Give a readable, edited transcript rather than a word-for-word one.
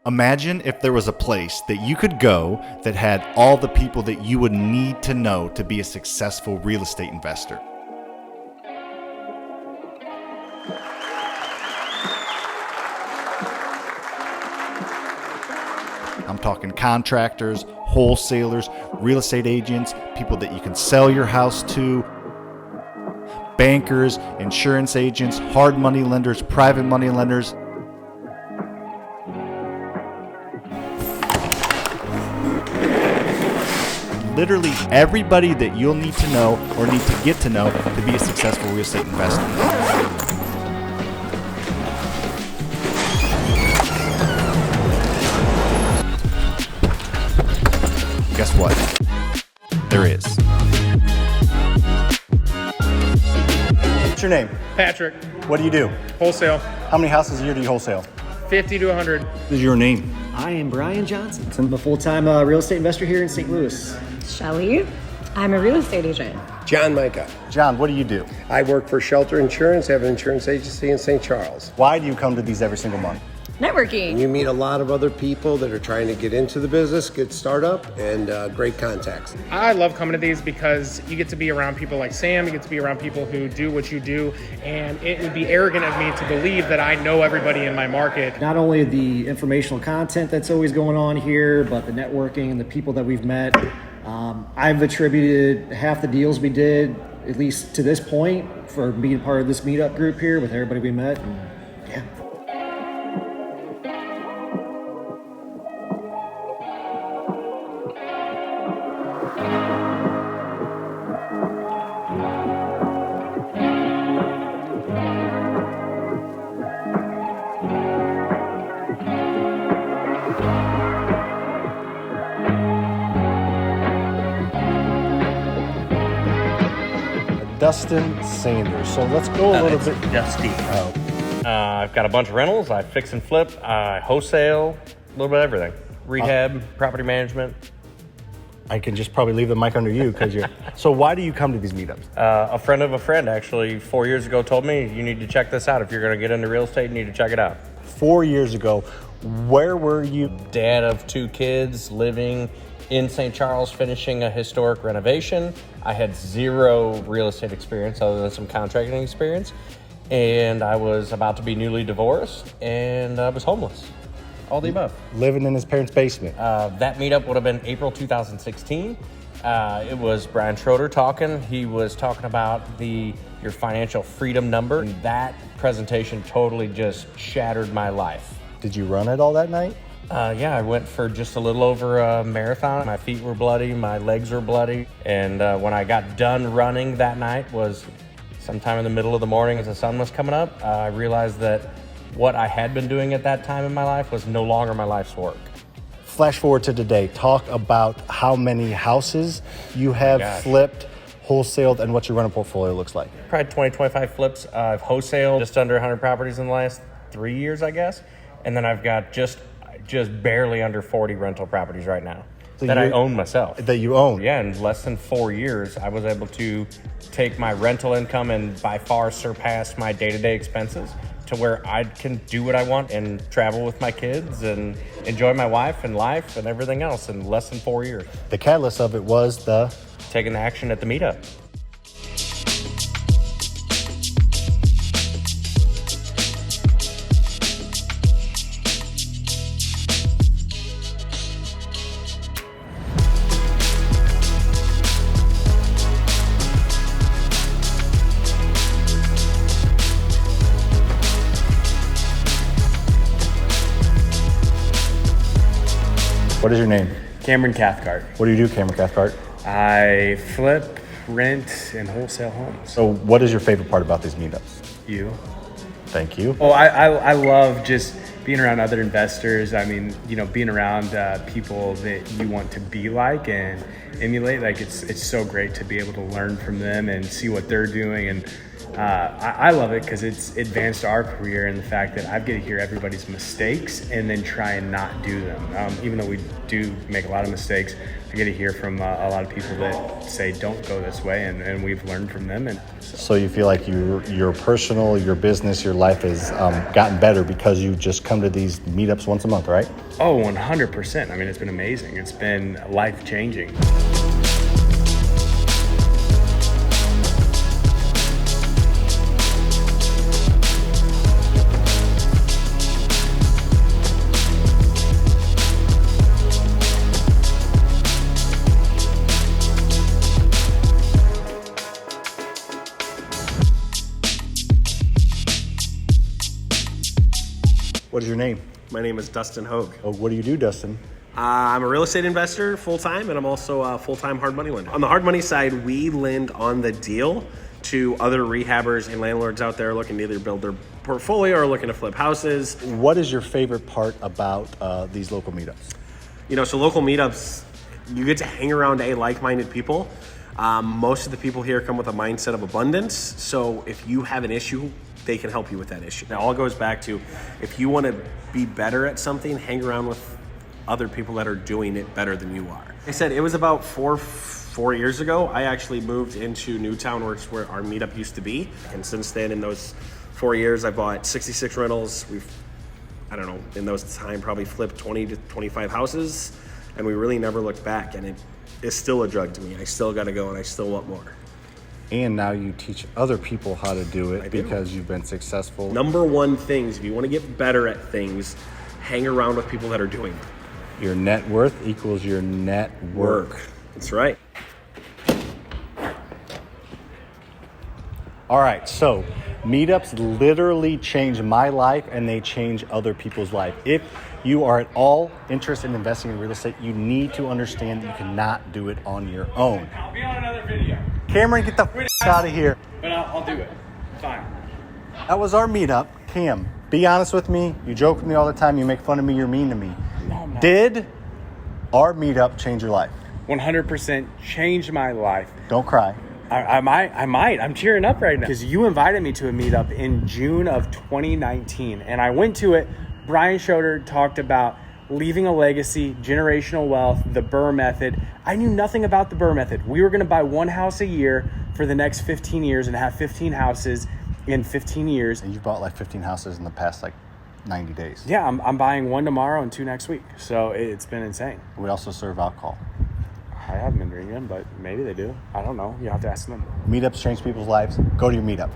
Imagine if there was a place that you could go that had all the people that you would need to know to be a successful real estate investor. I'm talking contractors, wholesalers, real estate agents, people that you can sell your house to, bankers, insurance agents, hard money lenders, private money lenders. Literally everybody that you'll need to know or need to get to know to be a successful real estate investor. Guess what? There is. What's your name? Patrick. What do you do? Wholesale. How many houses a year do you wholesale? 50 to 100. What is your name? I am Brian Johnson. I'm a full-time real estate investor here in St. Louis. Shelley. I'm a real estate agent. John Micah. John, what do you do? I work for Shelter Insurance, have an insurance agency in St. Charles. Why do you come to these every single month? Networking. You meet a lot of other people that are trying to get into the business, get startup, and great contacts. I love coming to these because you get to be around people like Sam, you get to be around people who do what you do, and it would be arrogant of me to believe that I know everybody in my market. Not only the informational content that's always going on here, but the networking and the people that we've met. I've attributed half the deals we did, at least to this point, for being part of this meetup group here with everybody we met. And yeah. Dustin Sanders. So let's go a little bit. Dusty. I've got a bunch of rentals. I fix and flip. I wholesale. A little bit of everything. Rehab, property management. I can just probably leave the mic under you because you're. So why do you come to these meetups? A friend of a friend actually 4 years ago told me you need to check this out. If you're going to get into real estate, you need to check it out. 4 years ago, where were you? Dad of 2 kids living in St. Charles, finishing a historic renovation. I had 0 real estate experience other than some contracting experience. And I was about to be newly divorced and I was homeless. All the above. Living in his parents' basement. That meetup would have been April 2016. It was Brian Schroeder talking. He was talking about your financial freedom number. And that presentation totally just shattered my life. Did you run it all that night? Yeah, I went for just a little over a marathon. My feet were bloody, my legs were bloody. And when I got done running that night was sometime in the middle of the morning as the sun was coming up. I realized that what I had been doing at that time in my life was no longer my life's work. Flash forward to today. Talk about how many houses you have flipped, wholesaled, and what your rental portfolio looks like. Probably 20, 25 flips. I've wholesaled just under 100 properties in the last 3 years, I guess. And then I've got just barely under 40 rental properties right now that I own myself. That you own? Yeah, in less than 4 years, I was able to take my rental income and by far surpass my day-to-day expenses to where I can do what I want and travel with my kids and enjoy my wife and life and everything else in less than 4 years. The catalyst of it was taking action at the meetup. What is your name? Cameron Cathcart. What do you do, Cameron Cathcart? I flip, rent, and wholesale homes. So what is your favorite part about these meetups? You? Thank you. Oh, I love just being around other investors. I mean, being around people that you want to be like and emulate. Like it's so great to be able to learn from them and see what they're doing. And I love it because it's advanced our career in the fact that I get to hear everybody's mistakes and then try and not do them. Even though we do make a lot of mistakes, I get to hear from a lot of people that say don't go this way, and we've learned from them. And So you feel like your personal, your business, your life has gotten better because you just come to these meetups once a month, right? Oh, 100%. I mean, it's been amazing. It's been life-changing. What is your name? My name is Dustin Hogue. Oh, what do you do, Dustin? I'm a real estate investor full-time, and I'm also a full-time hard money lender. On the hard money side, we lend on the deal to other rehabbers and landlords out there looking to either build their portfolio or looking to flip houses. What is your favorite part about these local meetups? So local meetups, you get to hang around like-minded people. Most of the people here come with a mindset of abundance, so if you have an issue, they can help you with that issue. It all goes back to, if you want to be better at something, hang around with other people that are doing it better than you are. I said it was about four years ago. I actually moved into Newtown, where our meetup used to be. And since then, in those 4 years, I bought 66 rentals. In those time, probably flipped 20 to 25 houses. And we really never looked back. And it is still a drug to me. I still got to go, and I still want more. And now you teach other people how to do it because you've been successful. Number one things, if you want to get better at things, hang around with people that are doing it. Your net worth equals your net work. That's right. All right, so meetups literally change my life, and they change other people's life. If you are at all interested in investing in real estate, you need to understand that you cannot do it on your own. I'll be on another video. Cameron, get the out of here. But I'll do it. Fine. That was our meetup. Cam, be honest with me. You joke with me all the time. You make fun of me. You're mean to me. No, I'm not. Did our meetup change your life? 100% changed my life. Don't cry. I might. I'm tearing up right now. Because you invited me to a meetup in June of 2019. And I went to it. Brian Schroeder talked about leaving a legacy, generational wealth, the Burr method. I knew nothing about the Burr method. We were going to buy one house a year for the next 15 years and have 15 houses in 15 years. And you bought like 15 houses in the past 90 days. Yeah, I'm buying one tomorrow and 2 next week. So it's been insane. We also serve alcohol. I haven't been drinking, but maybe they do. I don't know. You have to ask them. Meetups change people's lives. Go to your meetup.